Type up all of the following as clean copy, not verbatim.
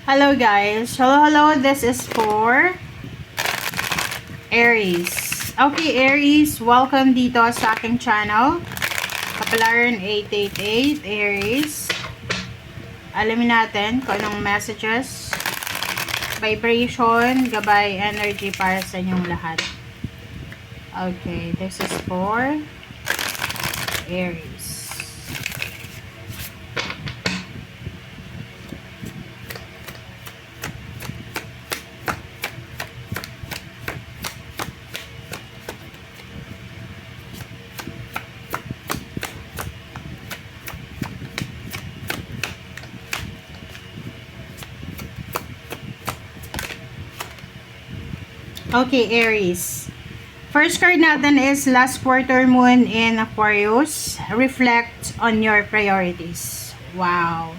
Hello guys. Hello. This is for Aries. Okay, Aries, welcome dito sa aking channel. Kapalaran 888 Aries. Alamin natin kung anong messages, vibration, gabay, energy para sa inyong lahat. Okay, this is for Aries. Okay, Aries. First card natin is last quarter moon in Aquarius. Reflect on your priorities. Wow.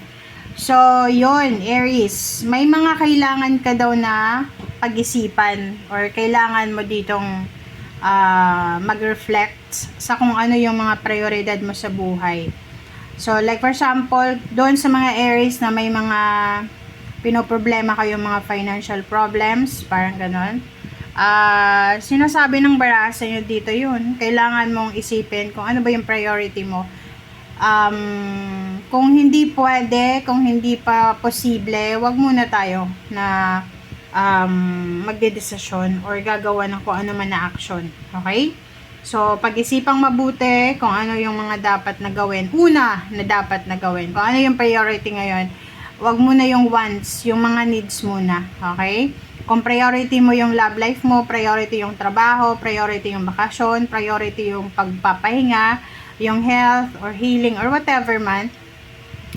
So, yon Aries. May mga kailangan ka daw na pag-isipan or kailangan mo ditong mag-reflect sa kung ano yung mga prioridad mo sa buhay. So, like for example, doon sa mga Aries na may mga pinoproblema kayo, mga financial problems, parang ganon. Sinasabi ng baraha sa inyo dito yun, kailangan mong isipin kung ano ba yung priority mo. Kung hindi pwede, kung hindi pa posible, wag muna tayo na magdedesisyon or gagawa ng kung ano man na action. Okay? So, pag-isipang mabuti kung ano yung mga dapat na gawin. Una na dapat na gawin. Kung ano yung priority ngayon, wag muna yung wants, yung mga needs muna. Okay? Kung priority mo yung love life mo, priority yung trabaho, priority yung bakasyon, priority yung pagpapahinga, yung health or healing or whatever man,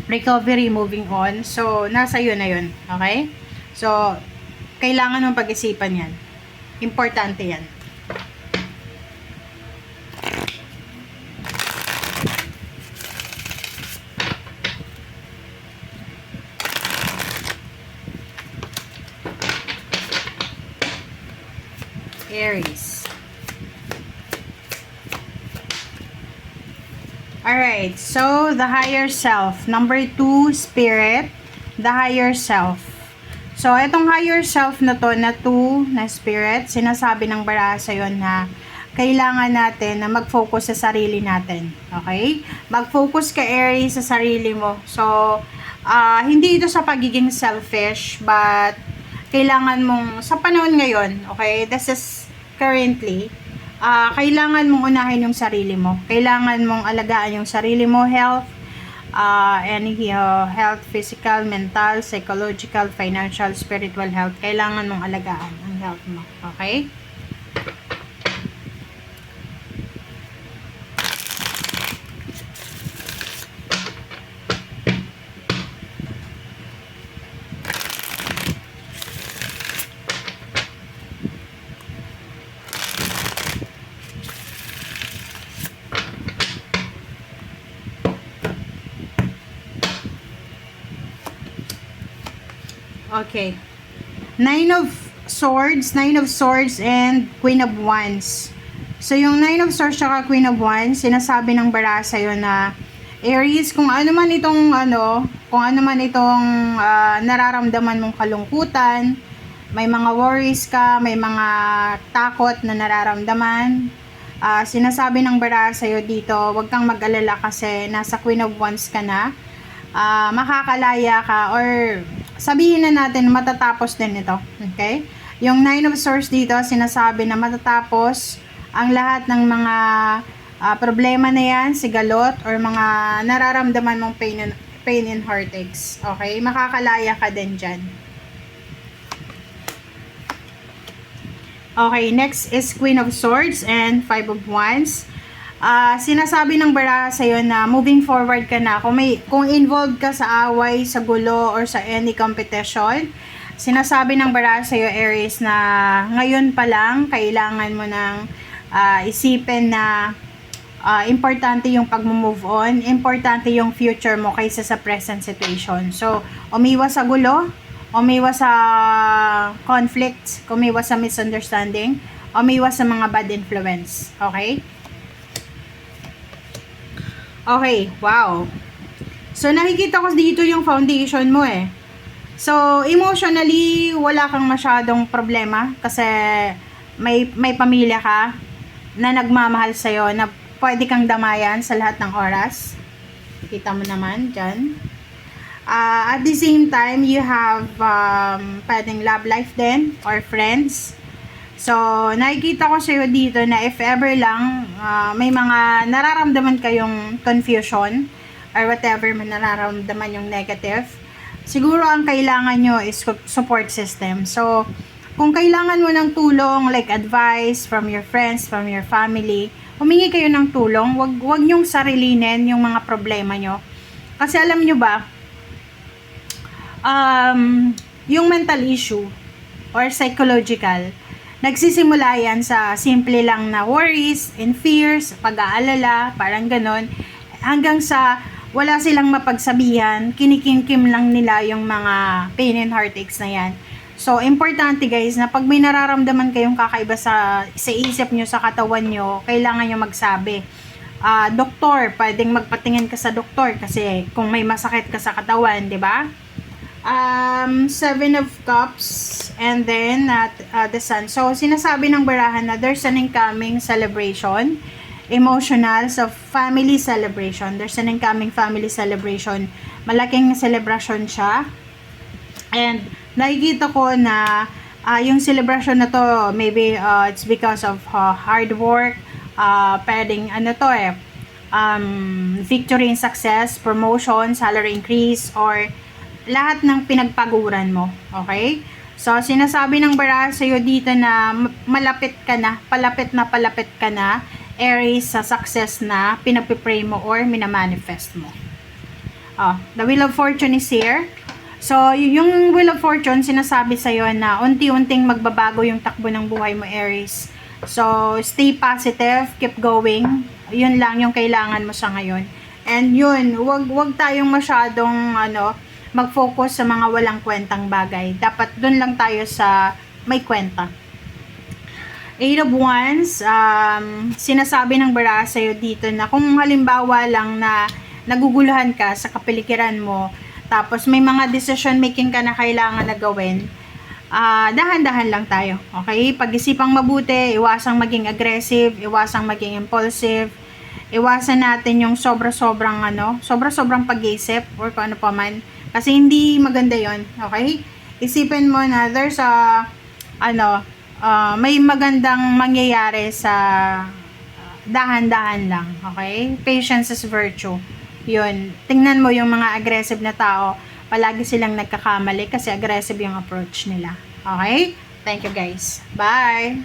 recovery, moving on. So, nasa yun na yun. Okay? So, kailangan mong pag-isipan yan. Importante yan. Aries. Alright, so the higher self. Number 2, spirit. The higher self. So, itong higher self na to, na 2, na spirit, sinasabi ng baraha sa'yo na kailangan natin na mag-focus sa sarili natin. Okay? Mag-focus ka, Aries, sa sarili mo. So, hindi ito sa pagiging selfish, but kailangan mong, sa panahon ngayon, okay, this is currently, kailangan mong unahin yung sarili mo. Kailangan mong alagaan yung sarili mo, health, health, physical, mental, psychological, financial, spiritual health. Kailangan mong alagaan ang health mo. Okay? Okay. Nine of Swords and Queen of Wands. So, yung Nine of Swords at Queen of Wands, sinasabi ng baraha sa'yo na Aries, kung ano man itong nararamdaman mong kalungkutan, may mga worries ka, may mga takot na nararamdaman, sinasabi ng baraha sa'yo dito, huwag kang mag-alala kasi nasa Queen of Wands ka na, makakalaya ka or sabihin na natin matatapos din ito. Okay? Yung Nine of Swords dito, sinasabi na matatapos ang lahat ng mga problema na yan, sigalot, or mga nararamdaman mong pain and heartaches. Okay? Makakalaya ka din dyan. Okay, next is Queen of Swords and Five of Wands. Sinasabi ng baraha sa'yo na moving forward ka na. Kung involved ka sa away, sa gulo, or sa any competition, sinasabi ng baraha sa'yo, Aries, na ngayon pa lang, kailangan mo nang isipin na importante yung pag-move on, importante yung future mo kaysa sa present situation. So, umiwas sa gulo, umiwas sa conflict, umiwas sa misunderstanding, umiwas sa mga bad influence. Okay? Okay, wow. So, nakikita ko dito yung foundation mo eh. So, emotionally, wala kang masyadong problema kasi may pamilya ka na nagmamahal sa'yo na pwede kang damayan sa lahat ng oras. Kita mo naman dyan. At the same time, you have pwedeng love life din or friends. So, nakikita ko sa'yo dito na if ever lang may mga nararamdaman kayong confusion or whatever man nararamdaman yung negative, siguro ang kailangan nyo is support system. So, kung kailangan mo ng tulong, like advice from your friends, from your family, humingi kayo ng tulong. Wag nyong sarilinin yung mga problema nyo. Kasi alam nyo ba, yung mental issue or psychological, nagsisimula yan sa simple lang na worries and fears, pag-aalala, parang ganon, hanggang sa wala silang mapagsabihan, kinikimkim lang nila yung mga pain and heartaches na yan. So, importante guys, na pag may nararamdaman kayong kakaiba sa isip nyo, sa katawan nyo, kailangan nyo magsabi. Doktor, pwedeng magpatingin ka sa doktor kasi kung may masakit ka sa katawan, di ba? Seven of Cups and then the Sun. So, sinasabi ng barahan na there's an incoming celebration, emotional, so family celebration. There's an incoming family celebration. Malaking celebration siya. And nakikita ko na yung celebration na to, maybe it's because of hard work, pwedeng victory and success, promotion, salary increase, or lahat ng pinagpaguran mo. Okay? So, sinasabi ng bara sa'yo dito na palapit ka na, Aries, sa success na pinagpipray mo or minamanifest mo. The Wheel of Fortune is here. So, yung Wheel of Fortune, sinasabi sa'yo na unti-unting magbabago yung takbo ng buhay mo, Aries. So, stay positive, keep going. Yun lang yung kailangan mo sa ngayon. And yun, wag tayong masyadong mag-focus sa mga walang kwentang bagay. Dapat dun lang tayo sa may kwenta. Eight of Wands, sinasabi ng bara sa'yo dito na kung halimbawa lang na naguguluhan ka sa kapaligiran mo, tapos may mga decision making ka na kailangan na gawin, dahan-dahan lang tayo. Okay? Pag-isipang mabuti, iwasang maging aggressive, iwasang maging impulsive, iwasan natin yung sobra-sobrang pag-iisip or kung ano pa man. Kasi hindi maganda yon. Okay? Isipin mo na there's may magandang mangyayari sa dahan-dahan lang. Okay? Patience is virtue. Yun. Tingnan mo yung mga aggressive na tao. Palagi silang nagkakamali kasi aggressive yung approach nila. Okay? Thank you guys. Bye!